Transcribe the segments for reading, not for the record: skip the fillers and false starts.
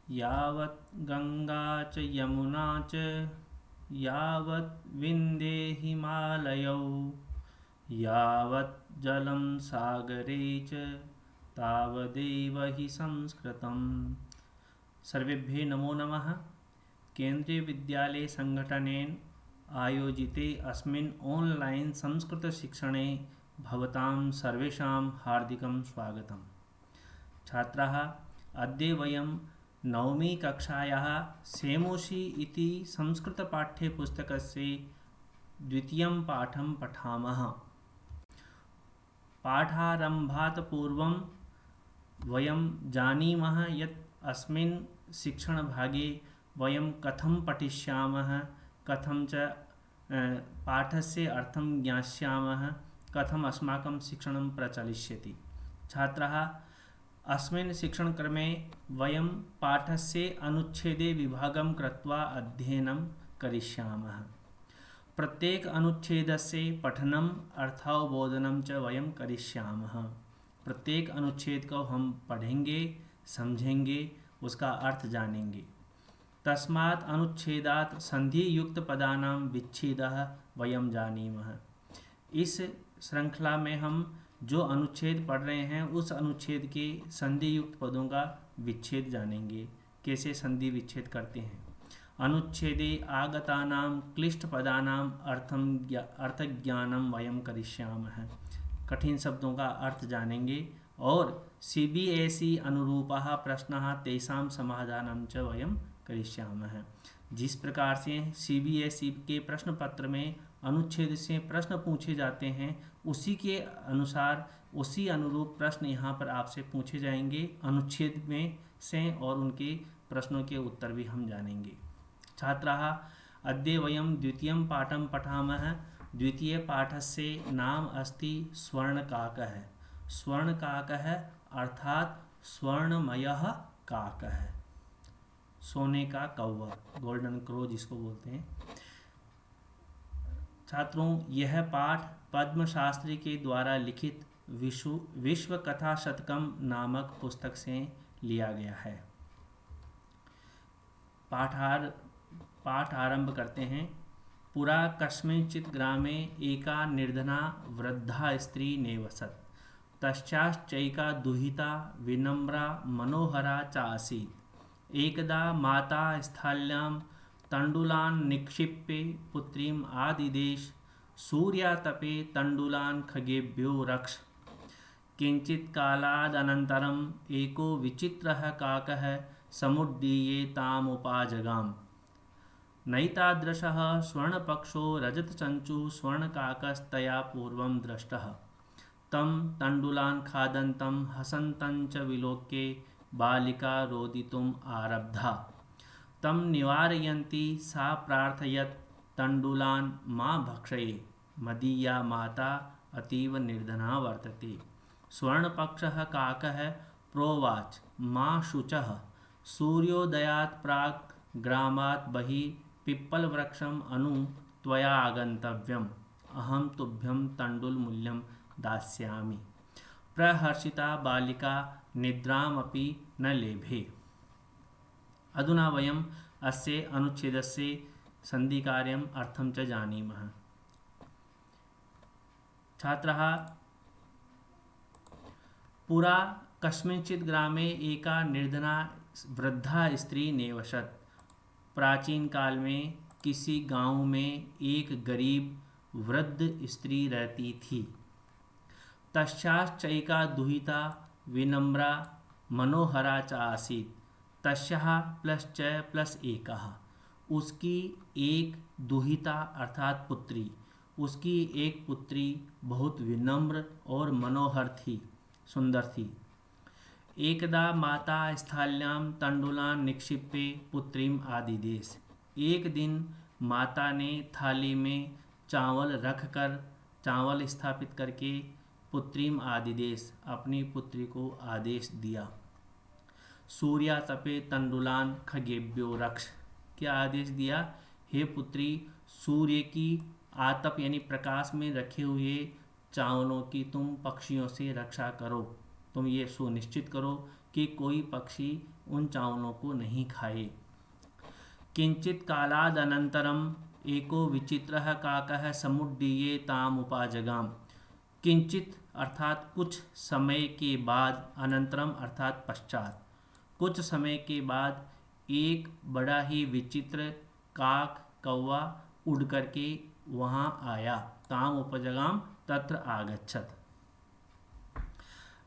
यावत् गंगा च यमुना च यावत् विंध्ये हिमालयौ यावत् जलं सागरे च तावदेव हि संस्कृतम्। सर्वेभ्ये नमो नमः। केन्द्रीय विद्यालय संघटनेन आयोजिते अस्मिन् ऑनलाइन संस्कृतशिक्षणे भवतां सर्वेषां हार्दिकं स्वागतम्। छात्राः, अद्य वयं नवमी कक्षायाः सेमोषि इति संस्कृतपाठ्यपुस्तकस्य द्वितीयं पाठं पठामः। पाठारम्भात् पूर्वं वयं जानीमः यत् अस्मिन् शिक्षणभागे वयं कथं पठिष्यामः, कथं च पाठस्य अर्थं ज्ञास्यामः, कथम् अस्माकं शिक्षणं प्रचलिष्यति। छात्राः, अस्मिन् शिक्षणक्रमे वयं पाठस्य अनुच्छेदे विभागं कृत्वा अध्ययनं करिष्यामः। प्रत्येक अनुच्छेदस्य पठनम् अर्थावबोधनं च वयं करिष्यामः। प्रत्येक अनुच्छेद को हम पढ़ेंगे, समझेंगे, उसका अर्थ जानेंगे। तस्मात् अनुच्छेदात् संधियुक्त पदानां विच्छेदः वयं जानीमः। इस श्रृंखला में हम जो अनुच्छेद पढ़ रहे हैं उस अनुच्छेद के संधि युक्त पदों का विच्छेद जानेंगे, कैसे संधि विच्छेद करते हैं। अनुच्छेदे आगतानां क्लिष्ट पदानां अर्थज्ञानं वयं करिष्यामः। कठिन शब्दों का अर्थ जानेंगे और सीबीएसई अनुरूपाः प्रश्नाः तेषां समाधानं च वयं करिष्यामः। जिस प्रकार से सीबीएसई के प्रश्न पत्र में अनुच्छेद से प्रश्न पूछे जाते हैं, उसी के अनुसार उसी अनुरूप प्रश्न यहाँ पर आपसे पूछे जाएंगे अनुच्छेद में से, और उनके प्रश्नों के उत्तर भी हम जानेंगे। छात्राः, अद्य वयं द्वितीयं पाठं पठामः। द्वितीय पाठस्य नाम अस्ति स्वर्णकाकः। स्वर्णकाकः अर्थात स्वर्णमयः काकः, सोने का कौवा, गोल्डन क्रो जिसको बोलते हैं। छात्रों, यह पाठ पद्म शास्त्री के द्वारा लिखित विश्व कथा शतकम नामक पुस्तक से लिया गया है। पाठ आरंभ करते हैं। पुरा कस्मिंश्चित् ग्रामे एका निर्धना वृद्धा स्त्री निवसत्। तस्याश्चैका दुहिता विनम्रा मनोहरा च आसीत्। एकदा माता स्थाल्यां तण्डुलान् निक्षिप्य पुत्रीम् आदिदेश। सूर्यातपे तण्डुलान् खगेभ्यो रक्ष। किञ्चित् कालादनन्तरम् एको विचित्रः काकः समुद्दीये तामुपाजगाम। नैतादृशः स्वर्णपक्षो रजतचञ्चुः स्वर्णकाकस्तया पूर्वं दृष्टः। तं तण्डुलान् खादन्तं हसन्तं च विलोक्य बालिका रोदितुम् आरब्धा। तं निवारयन्ती सा प्रार्थयत्, तण्डुलान् मा भक्षये, मदीया माता अतीव निर्धना वर्तते। स्वर्णपक्षः काकः प्रोवाच, मा शुचः, सूर्योदयात् प्राक् ग्रामात् बहिः पिप्पलवृक्षम् अनु त्वया आगन्तव्यम्। अहं तुभ्यं तण्डुलमूल्यं दास्यामि। प्रहर्षिता बालिका निद्रामपि न लेभे। अधुना वयम् अस्य अनुच्छेदस्य सन्धिकार्यम् अर्थं च जानीमः। छात्राः, पुरा कस्मिंश्चित् ग्रामे एका निर्धना वृद्धा स्त्री निवसत्। प्राचीन काल में किसी गांव में एक गरीब वृद्ध स्त्री रहती थी। तस्याश्चैका दुहिता विनम्रा मनोहरा च आसीत्। तस्याः प्लस च प्लस एकः, उसकी एक दुहिता अर्थात पुत्री, उसकी एक पुत्री बहुत विनम्र और मनोहर थी, सुंदर थी। एकदा माता स्थाल्यां तण्डुलान् निक्षिप्य पुत्रीम् आदिदेश। एक दिन माता ने थाली में चावल रखकर, चावल स्थापित करके पुत्रीम आदिदेश, अपनी पुत्री को आदेश दिया। सूर्यातपे तण्डुलान् खगेभ्यो रक्ष, क्या आदेश दिया? हे पुत्री, सूर्य की आतप यानी प्रकाश में रखे हुए चावलों की तुम पक्षियों से रक्षा करो। तुम ये सुनिश्चित करो कि कोई पक्षी उन चावलों को नहीं खाए। किंचित कालादनंतरम एको विचित्रः काकः समुड्डीये तामुपाजगाम। किंचित अर्थात कुछ समय के बाद, अनंतरम अर्थात पश्चात, कुछ समय के बाद एक बड़ा ही विचित्र काक कौवा उड़ करके वहाँ आया। ताम उपजगाम तत्र आगच्छत।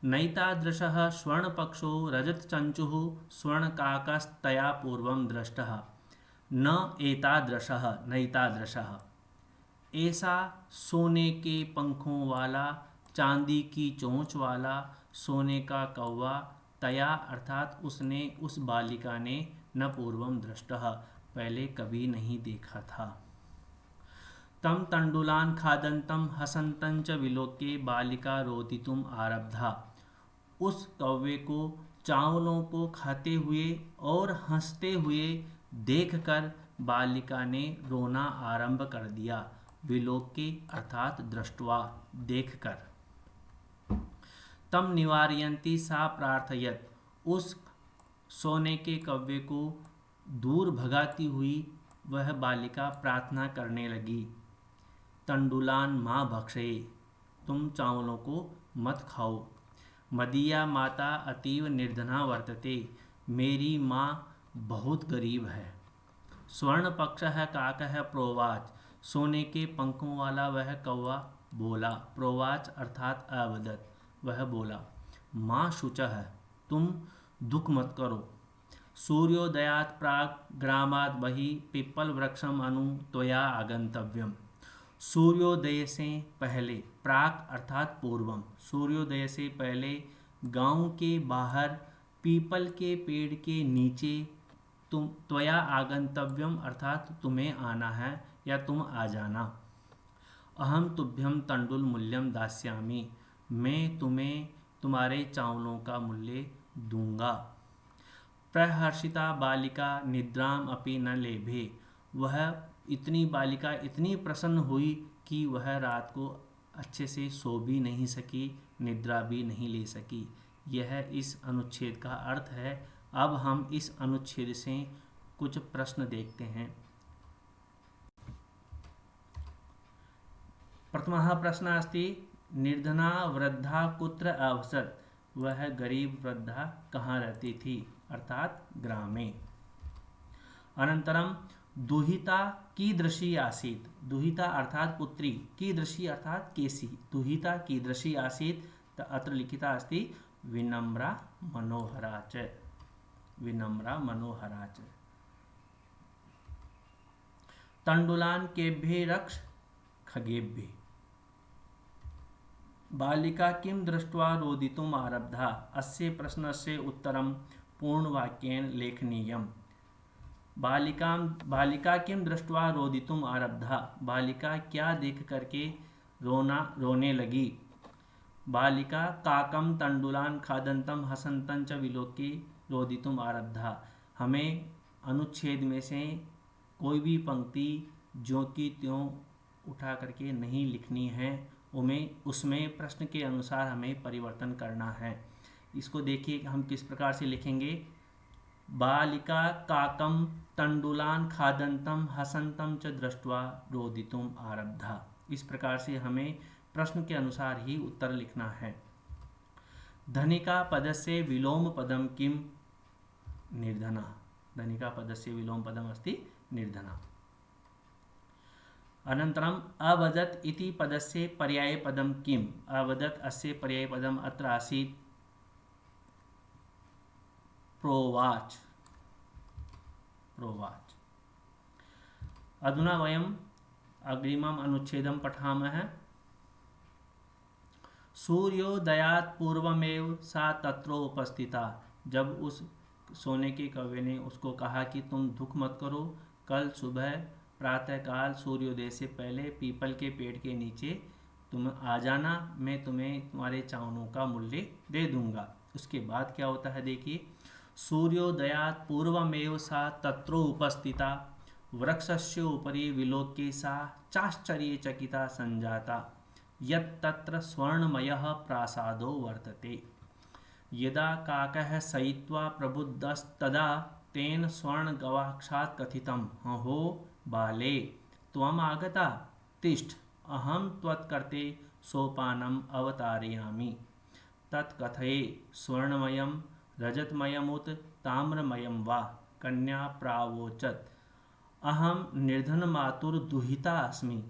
नैतादृशः स्वर्णपक्षो रजतचंचुः स्वर्णकाकस्तया पूर्वं दृष्टः। न एतादृशः नैतादृशः, ऐसा सोने के पंखों वाला, चांदी की चोंच वाला, सोने का कौवा, तया अर्थात उसने, उस बालिका ने, न पूर्वम दृष्टः पहले कभी नहीं देखा था। तम तंडुलान खादंतम हसंतं च विलोक्य बालिका रोदितुम आरब्धा। उस कौवे को चावलों को खाते हुए और हंसते हुए देखकर बालिका ने रोना आरंभ कर दिया। विलोक्य अर्थात दृष्टवा, देखकर। तम निवारयन्ती सा प्रार्थयत। उस सोने के कौवे को दूर भगाती हुई वह बालिका प्रार्थना करने लगी। तंडुलान माँ भक्षये, तुम चावलों को मत खाओ। मदीया माता अतीव निर्धना वर्तते, मेरी माँ बहुत गरीब है। स्वर्ण पक्षः काकः प्रोवाच, सोने के पंखों वाला वह कौवा बोला। प्रोवाच अर्थात अवदत, वह बोला। माँ शुचः, तुम दुख मत करो। सूर्योदयात् प्राक् ग्रामात् बहिः पिप्पल वृक्षम अनु त्वया आगंतव्यम। सूर्योदय से पहले, प्राक अर्थात पूर्वम, सूर्योदय से पहले गांव के बाहर पीपल के पेड़ के नीचे तुम, त्वया आगंतव्यम अर्थात तुम्हें आना है या तुम आ जाना। अहम तुभ्यम तंडुल मूल्यम दास्यामि, मैं तुम्हें तुम्हारे चावलों का मूल्य दूंगा। प्रहर्षिता बालिका निद्राम अपि न लेभे, वह इतनी बालिका इतनी प्रसन्न हुई कि वह रात को अच्छे से सो भी नहीं सकी, निद्रा भी नहीं ले सकी। यह इस अनुच्छेद का अर्थ है। अब हम इस अनुच्छेद से कुछ प्रश्न देखते हैं। प्रथमः प्रश्नः अस्ति निर्धना वृद्धा कुत्र अवसत, वह गरीब वृद्धा कहाँ रहती थी, अर्थात ग्रामे। अनंतरम दुहिता कीदृशी आसीत्, दुहिता अर्थात पुत्री, कीदृशी अर्थात केसी, दुहिता कीदृशी आसीत्, अत्र लिखिता अस्ति विनम्रा मनोहरा च, विनम्रा मनोहरा च। तंडुलान केभ्ये रक्ष खगेभ्ये, बालिका किं दृष्ट्वा रोदितुम आरब्धा। अस्य प्रश्नस्य उत्तरं पूर्णवाक्येन लेखनीयम्। बालिका किं दृष्ट्वा रोदितुम आरब्धा, बालिका क्या देख करके रोने लगी। बालिका काकम तंडुलान खादंतम हसंतं च विलोक्य रोदितुम आरब्धा। हमें अनुच्छेद में से कोई भी पंक्ति ज्यों की त्यों उठा करके नहीं लिखनी है, उसमें प्रश्न के अनुसार हमें परिवर्तन करना है। इसको देखिए हम किस प्रकार से लिखेंगे। बालिका काकम तंडुलान खादंतम हसंतं च दृष्ट्वा रोदितुम आरब्धा। इस प्रकार से हमें प्रश्न के अनुसार ही उत्तर लिखना है। धनिका पदस्य विलोम पदम किम, निर्धना। धनिका पदस्य विलोम पदम अस्ति निर्धना। अनन्तरम अवदत् इति पदस्य पर्याय पदम किम, अवदत् अस्य पर्याय पदम अत्र आसीत् प्रोवाच, प्रोवाच। अधुना वयम् अग्रिमम् अनुच्छेदं पठामः। सूर्योदयात् पूर्वमेव सा तत्र उपस्थिता, जब उस सोने के कौवे ने उसको कहा कि तुम दुख मत करो, कल सुबह प्रातःकाल सूर्योदय से पहले पीपल के पेड़ के नीचे तुम आ जाना, मैं तुम्हें तुम्हारे चावलों का मूल्य दे दूंगा। उसके बाद क्या होता है देखिए। सूर्योदयात् पूर्वमेव सा तत्र उपस्थिता वृक्षस्य उपरि विलोक्य सा चाश्चर्यचकिता संजाता यत् तत्र स्वर्णमयः प्रासादो वर्तते। यदा काकः शयित्वा प्रबुद्धस्तदा तेन स्वर्णगवाक्षात् कथितं हो बाले त्वम् आगता तिष्ठ अहं त्वत्कृते सोपानम् अवतारयामि तत्कथये स्वर्णमयं रजतमयमुत ताम्रमयं वा कन्या प्रावोचत् अहं निर्धनमातुर्दुहिता अस्मि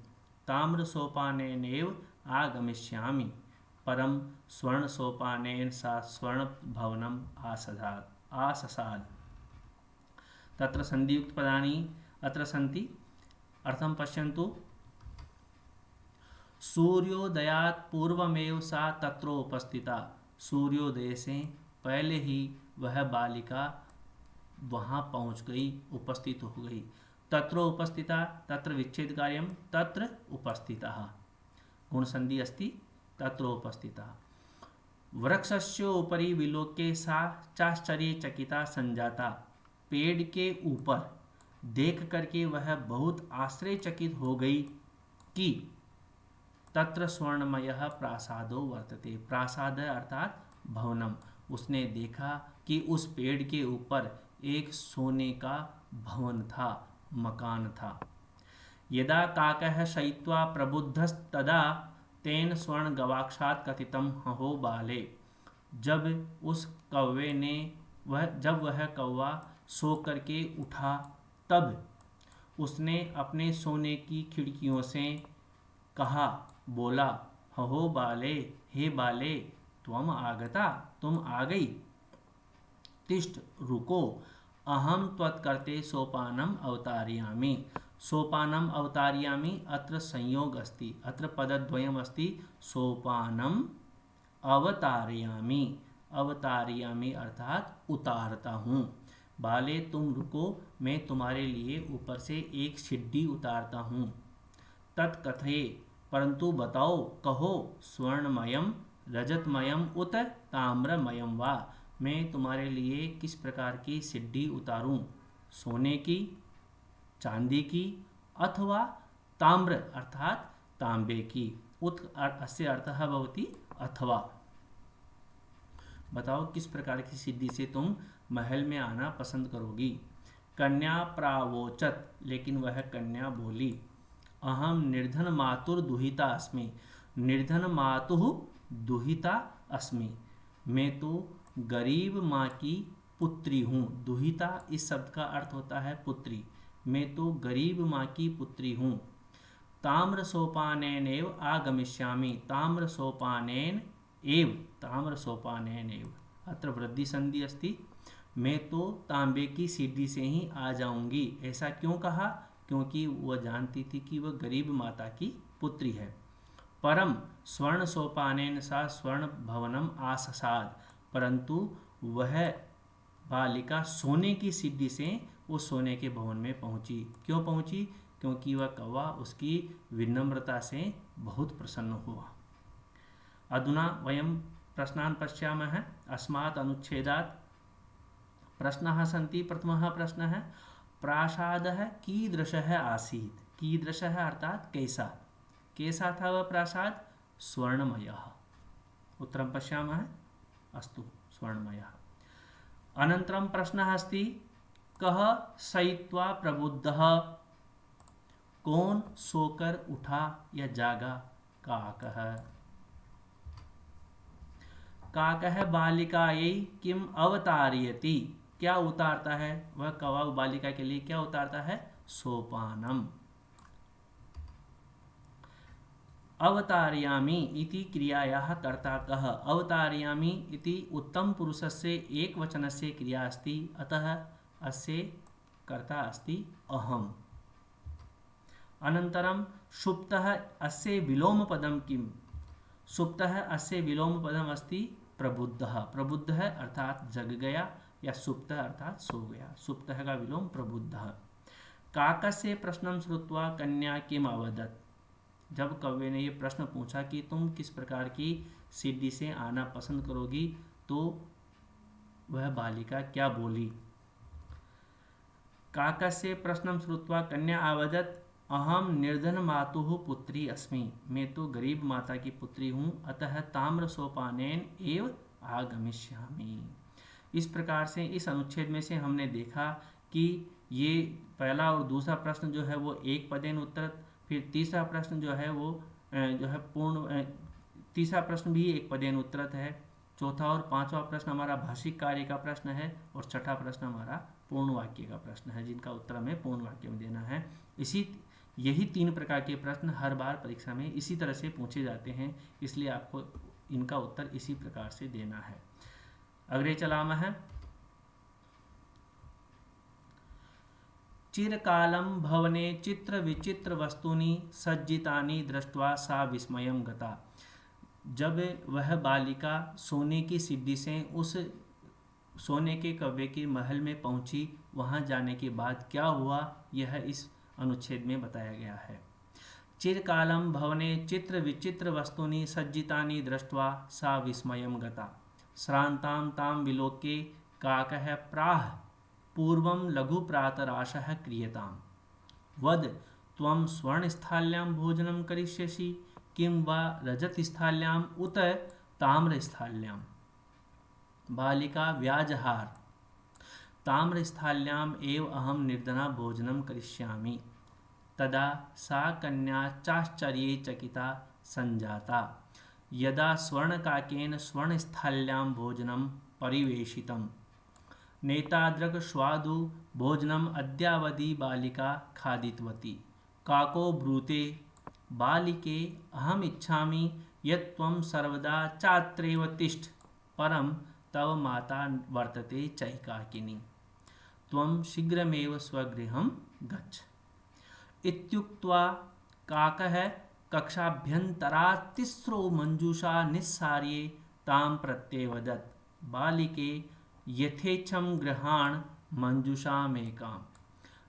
ताम्रसोपानेनैव आगमिष्यामि परं स्वर्णसोपानेन सा स्वर्णभवनम् आससाद तत्र सन्धियुक्तपदानि अत्र सन्ति अर्थं पश्यन्तु सूर्योदयात् पूर्वमेव सा तत्र उपस्थिता सूर्योदय से पहले ही वह बालिका वहाँ पहुँच गई उपस्थित हो गई तत्र उपस्थिता तत्र विच्छेद कार्यम तत्र उपस्थितः गुणसन्धि अस्ति तत्र उपस्थितः वृक्षस्य उपरि विलोक्य सा चाश्चर्यचकिता संजाता पेड़ के ऊपर देख करके वह बहुत आश्चर्यचकित हो गई कि तत्र स्वर्णमयः प्रासादो वर्तते प्रासाद अर्थात भवनम उसने देखा कि उस पेड़ के ऊपर एक सोने का भवन था मकान था यदा काकः शयित्वा प्रबुद्धस्तदा तेन स्वर्ण गवाक्षात् कथितं हो बाले जब उस कौवे ने जब वह कौवा सो करके उठा तब उसने अपने सोने की खिड़कियों से कहा बोला हो बाले हे बाले त्वम आगता तुम आ गई तिष्ठ रुको अहम त्वत्कृते सोपानम अवतारयामि सोपानम अवतारयामि अत्र संयोग अस्ति अत्र पदद्वयम् अस्ति सोपानम अवतारयामि अवतारयामि अर्थात उतारता हूँ बाले तुम रुको मैं तुम्हारे लिए ऊपर से एक सिड्डी उतारता हूँ तत्कथये परंतु बताओ कहो स्वर्णमयम रजतमयम उत ताम्रमयम वा मैं तुम्हारे लिए किस प्रकार की सिड्डी उतारूं सोने की चांदी की अथवा ताम्र अर्थात तांबे की उत अस्य अर्थः भवति अथवा बताओ किस प्रकार की सिड्डी से तुम महल में आना पसंद करोगी कन्या प्रावोचत लेकिन वह कन्या बोली अहम निर्धन मातुर दुहिता अस्मि निर्धन मातुः दुहिता अस्मि मैं तो गरीब माँ की पुत्री हूँ दुहिता इस शब्द का अर्थ होता है पुत्री मैं तो गरीब माँ की पुत्री हूँ ताम्र सोपानेन एव आगमिष्यामि ताम्र सोपानेन एव अत्र वृद्धि संधि अस्ति मैं तो तांबे की सीढ़ी से ही आ जाऊंगी ऐसा क्यों कहा क्योंकि वह जानती थी कि वह गरीब माता की पुत्री है परम स्वर्ण सोपानेन सा स्वर्ण भवनम आससाद परंतु वह बालिका सोने की सीढ़ी से उस सोने के भवन में पहुंची क्यों पहुंची क्योंकि वह कौवा उसकी विनम्रता से बहुत प्रसन्न हुआ अधुना वयं प्रश्नान् पश्यामः अस्मात् अनुच्छेदात् प्रश्नाः सन्ति प्रथमः प्रश्नः प्रासादः कीदृशः आसीत् कीदृशः अर्थात कैसा था वह प्रासाद स्वर्णमयः उत्तरं पश्यामः अस्तु स्वर्णमयः अनन्तरं प्रश्नः अस्ति कः शयित्वा प्रबुद्धः कौन सोकर उठा या जागा काकः काकः बालिकायै किम अवतारयति क्या उतारता है वह कौवा बालिका के लिए क्या उतारता है सोपानम अवतारयामि इति क्रियायाः कर्ता कः अवतारयामि इति उत्तम पुरुषस्य एकवचनस्य क्रिया अस्ति अतः अस्य कर्ता अस्ति अहम् अनन्तरं सुप्तः अस्य विलोमपदं किम् सुप्तः अस्य विलोमपदम् अस्ति प्रबुद्धः प्रबुद्धः अर्थात जग गया या सुप्तः अर्थात सो गया सुप्तः का विलोम प्रबुद्धः काकस्य प्रश्नं श्रुत्वा कन्या किम अवदत् जब कौवे ने ये प्रश्न पूछा कि तुम किस प्रकार की सिद्धि से आना पसंद करोगी तो वह बालिका क्या बोली काकस्य प्रश्नं श्रुत्वा कन्या अवदत् अहम निर्धन मातुः पुत्री अस्मि मैं तो गरीब माता की पुत्री हूँ अतः ताम्र सोपानेन एव आगमिष्यामि। इस प्रकार से इस अनुच्छेद में से हमने देखा कि ये पहला और दूसरा प्रश्न जो है वो एक पदेन उत्तर, फिर तीसरा प्रश्न जो है वो जो है तीसरा प्रश्न भी एक पदेन उत्तरत है, चौथा और पांचवा प्रश्न हमारा भाषिक कार्य का प्रश्न है, और छठा प्रश्न हमारा पूर्ण वाक्य का प्रश्न है, जिनका उत्तर हमें पूर्ण वाक्य में देना है। यही 3 प्रकार के प्रश्न हर बार परीक्षा में इसी तरह से पूछे जाते हैं, इसलिए आपको इनका उत्तर इसी प्रकार से देना है। अग्रे चलामः है। चिरकालं भवने चित्र विचित्र वस्तूनि सज्जितानि दृष्ट्वा सा विस्मयं गता। जब वह बालिका सोने की सीढ़ी से उस सोने के कव्वे के महल में पहुंची, वहां जाने के बाद क्या हुआ, यह इस अनुच्छेद में बताया गया है। चिरकालं भवने चित्र विचित्र वस्तूनि सज्जितानि दृष्ट्वा सा विस्मयं गता। श्रान्तां तां विलोक्य काकः प्राह पूर्वं लघुप्रातराशः क्रियताम्। वद त्वं स्वर्णस्थाल्यां भोजनं करिष्यसि किं वा रजतस्थाल्याम् उत ताम्रस्थाल्याम्। बालिका व्याजहार। ताम्रस्थाल्याम् एव अहं निर्धना भोजनं करिष्यामि। तदा सा कन्या चाश्चर्ये चकिता संजाता यदा स्वर्णकाकेन स्वर्णस्थाल्यां भोजनं परिवेशितम्। नेताद्रक स्वादु भोजनम अद्यावधि बालिका खादितवती। काको ब्रूते बालिके अहम इच्छामि यत् त्वं सर्वदा चात्रैव तिष्ठ, परं तव माता वर्तते चैकाकिनी। त्वं शीघ्रमेव स्वगृहं गच्छ। इत्युक्त्वा काकः कक्षाभ्यन्तरात् तिस्रो मंजूषा निस्सार्ये तां प्रत्यवदत्। बालिके यथेच्छं गृहाण मंजूषामेकां।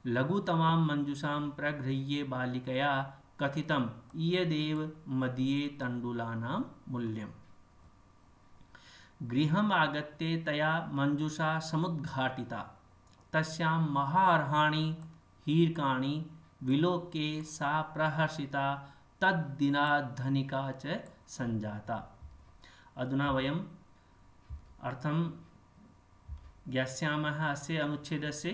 लघुतमां मंजूषां प्रगृह्य बालिकया कथितम् इयदेव मदीये तण्डुलानां मूल्यम्। गृहम् आगत्य तया मंजूषा समुद्घाटिता। तस्यां महार्हाणि हीरकाणि विलोक्य सा प्रहर्षिता तद्दिनाद्धनिका च संजाता। अधुना वयम् अर्थं ज्ञास्यामः अस्य अनुच्छेदस्य।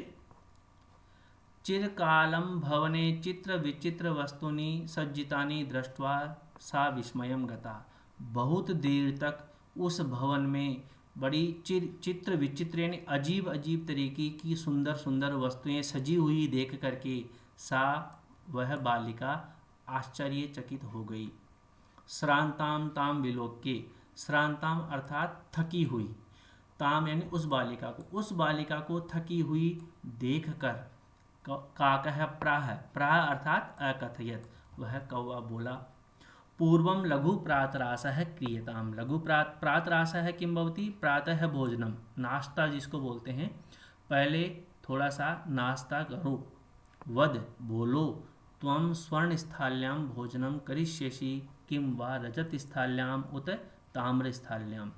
चिरकालं भवने चित्र विचित्र वस्तूनि सज्जितानि दृष्ट्वा सा विस्मयं गता। बहुत देर तक उस भवन में बड़ी चित्र विचित्र यानी अजीब अजीब तरीके की सुंदर सुंदर वस्तुएं सजी हुई देख करके वह बालिका आश्चर्यचकित हो गई। श्रांताम ताम विलोक्य। श्रांताम अर्थात थकी हुई, ताम यानी उस बालिका को थकी हुई देखकर काकः प्राह। प्राह अर्थात अकथयत, वह कौवा बोला। पूर्वं लघु प्रातरासः क्रियताम। लघु प्रातरासः किं भवति? प्रातः भोजनम, नाश्ता जिसको बोलते हैं, पहले थोड़ा सा नाश्ता करो। वद बोलो, त्वं स्वर्णस्थाल्यां भोजनं करिष्यसि किं वा रजतस्थाल्यां उत ताम्रस्थाल्यां।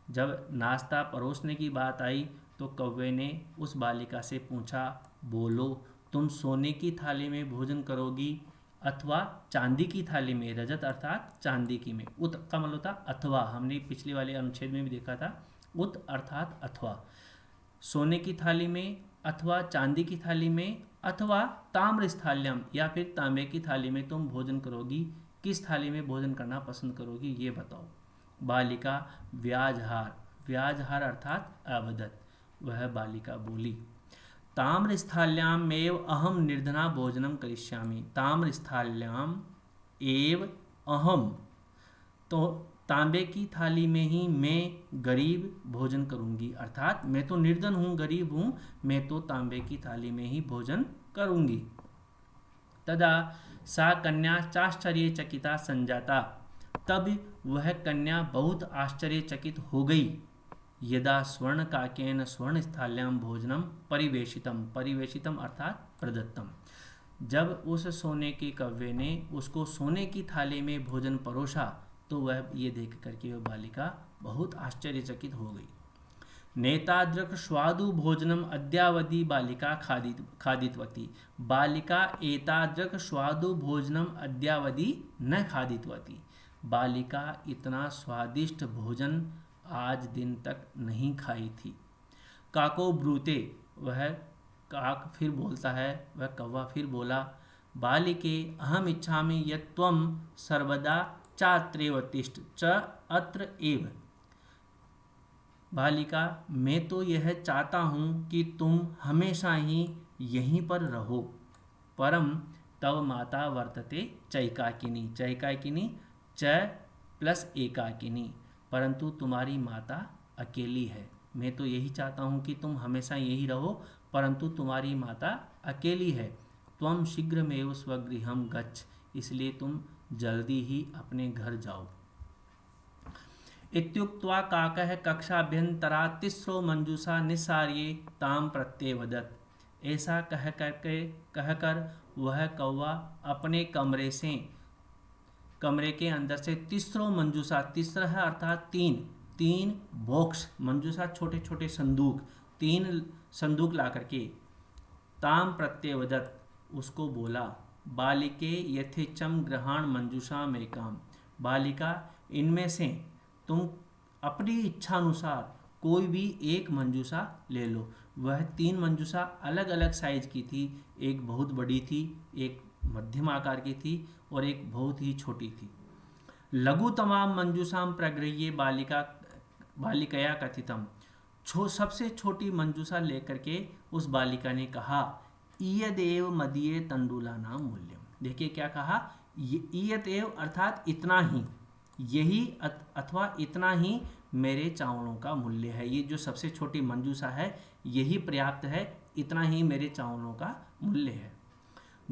जब नाश्ता परोसने की बात आई तो कौवे ने उस बालिका से पूछा, बोलो तुम सोने की थाली में भोजन करोगी अथवा चांदी की थाली में। रजत अर्थात चांदी की में, उत का मतलब होता अथवा, हमने पिछले वाले अनुच्छेद में भी देखा था। उत अर्थात अथवा, सोने की थाली में अथवा चांदी की थाली में अथवा ताम्रस्थाल्यम या फिर तांबे की थाली में तुम भोजन करोगी। किस थाली में भोजन करना पसंद करोगी ये बताओ। बालिका व्याजहार। व्याजहार अर्थात अवदत, वह बालिका बोली। ताम्रस्थाल्याम एव अहम निर्धना भोजनम करिष्यामि। ताम्रस्थाल्याम एव अहम, तो तांबे की थाली में ही मैं गरीब भोजन करूंगी, अर्थात मैं तो निर्धन हूँ, गरीब हूँ, मैं तो तांबे की थाली में ही भोजन करूंगी। तदा सा कन्या चाश्चर्यचकिता संजाता। तब वह कन्या बहुत आश्चर्यचकित हो गई। यदा स्वर्ण काकेन स्वर्ण स्थाल्यां भोजनम परिवेशितम। परिवेशितम अर्थात प्रदत्तम। जब उस सोने के कव्वे ने उसको सोने की थाली में भोजन परोसा तो वह ये देख करके वह बालिका बहुत आश्चर्यचकित हो गई। नेताद्रक स्वादु भोजनम अद्यावधि बालिका खादितवती। बालिका एताद्रक स्वादु भोजनम अद्यावधि न खादितवती। बालिका इतना स्वादिष्ट भोजन आज दिन तक नहीं खाई थी। काको ब्रूते, वह काक फिर बोलता है, वह कौवा फिर बोला, बालिके अहम इच्छामि यत् त्वं सर्वदा चात्रैव तिष्ठ च अत्र एव। बालिका, मैं तो यह चाहता हूँ कि तुम हमेशा ही यहीं पर रहो। परम तव माता वर्तते चैकाकिनी, चैकाकिनी च प्लस एकाकिनी, परंतु तुम्हारी माता अकेली है। मैं तो यही चाहता हूँ कि तुम हमेशा यही रहो, परंतु तुम्हारी माता अकेली है। त्वं शीघ्रमेव स्वगृहं गच्छ, इसलिए तुम जल्दी ही अपने घर जाओ। इत्युक्त्वा काकः कक्षाभ्यन्तरात् तिस्रो मंजूषा निस्सार्ये ताम प्रत्यवदत्। ऐसा कहकर वह कौवा अपने कमरे के अंदर से तीसरो मंजूषा, तीसरा है अर्थात तीन बॉक्स, मंजूषा छोटे छोटे संदूक, 3 संदूक ला करके ताम प्रत्यवदत्, उसको बोला, बालिके यथेच्छम ग्रहाण मंजूषा मेकाम, बालिका इनमें से तुम अपनी इच्छानुसार कोई भी एक मंजूषा ले लो। वह 3 मंजूषा अलग अलग साइज की थी, एक बहुत बड़ी थी, एक मध्यम आकार की थी और एक बहुत ही छोटी थी। लघु तमाम मंजूषाम प्रगृह्य बालिकया कथितम, सबसे छोटी मंजूषा लेकर के उस बालिका ने कहा, ईयदेव मदीय तंडुलानाम मूल्यम। देखिए क्या कहा, ईयदेव अर्थात इतना ही, यही अथवा इतना ही मेरे चावलों का मूल्य है। ये जो सबसे छोटी मंजूषा है यही पर्याप्त है, इतना ही मेरे चावलों का मूल्य है।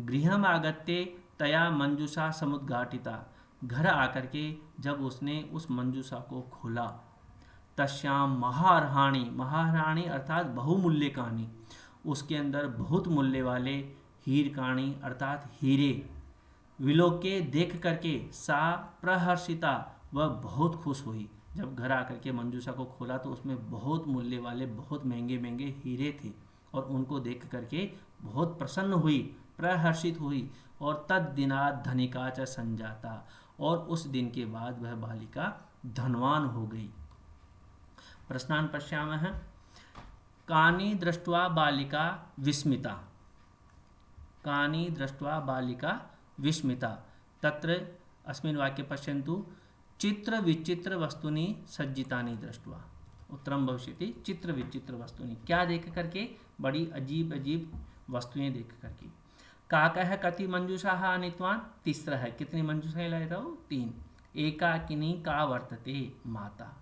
गृहम आगत्य तया मंजूषा समुद्घाटिता, घर आकर के जब उसने उस मंजूषा को खोला, तस्याम महारहाणी अर्थात बहुमूल्य कहानी, उसके अंदर बहुत मूल्य वाले हीरकाणी अर्थात हीरे, विलोके देख करके सा प्रहर्षिता, वह बहुत खुश हुई। जब घर आकर के मंजूषा को खोला तो उसमें बहुत मूल्य वाले बहुत महंगे महंगे हीरे थे और उनको देख करके बहुत प्रसन्न हुई, प्रहर्षित हुई। और तद दिनात् धनिका च संजाता, और उस दिन के बाद वह बालिका धनवान हो गई। प्रश्नान् पश्यामः। कानि दृष्ट्वा बालिका विस्मिता, कानि दृष्ट्वा बालिका विस्मिता, तत्र अस्मिन् वाक्ये पश्यन्तु, चित्र विचित्र वस्तुनि सज्जितानि दृष्ट्वा, उत्तरम भविष्यति चित्र विचित्र वस्तुनि, क्या देख करके, बड़ी अजीब अजीब वस्तुएं देख करके। काकः कति मंजूषाः आनीतवान्, तीसरा है, कितनी मंजूषाएं लाया था वो, 3। एकाकिनी का वर्तते माता,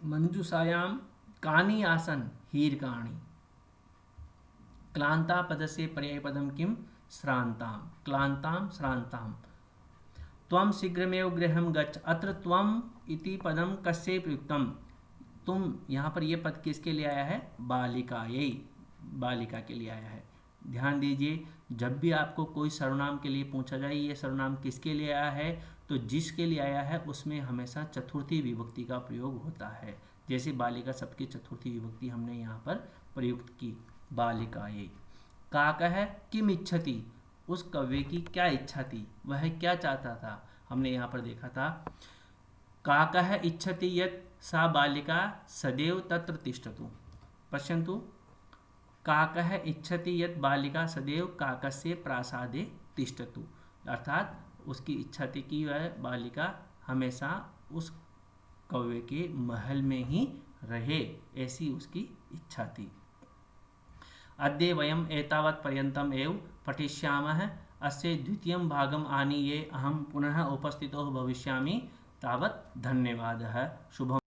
मंजूषायां कानि आसन हीरकाणि, क्लांता पदस्य पर्यायपदम किम, श्रांतां, क्लांतां श्रांतां। त्वं शीघ्रमेव गृहं गच्छ, अत्र त्वं इति पदम कस्य प्रयुक्तम, तुम यहाँ पर ये पद किसके लिए आया है, बालिकायै, बालिका के लिए आया है। ध्यान दीजिए, जब भी आपको कोई सर्वनाम के लिए पूछा जाए ये सर्वनाम किसके लिए आया है, तो जिसके लिए आया है उसमें हमेशा चतुर्थी विभक्ति का प्रयोग होता है। जैसे बालिका सबकी चतुर्थी विभक्ति हमने यहाँ पर प्रयुक्त की, बालिकायै। काकः किम इच्छति, उस कव्य की क्या इच्छा थी, वह क्या चाहता था, हमने यहाँ पर देखा था, काकः इच्छति यत् सा बालिका सदैव तत्र तिष्ठतु। पश्यन्तु, काकः इच्छति यत् बालिका सदैव काकस्य प्रासादे तिष्ठतु, अर्थात उसकी इच्छा थी कि वह बालिका हमेशा उस कौवे के महल में ही रहे, ऐसी उसकी इच्छा थी। अद्य वयम् एतावत् पर्यन्तम् एव पठिष्यामः। अस्य द्वितीयं भागम् आनीय अहं पुनः उपस्थितो भविष्यामि। तावत् धन्यवादः। शुभम्।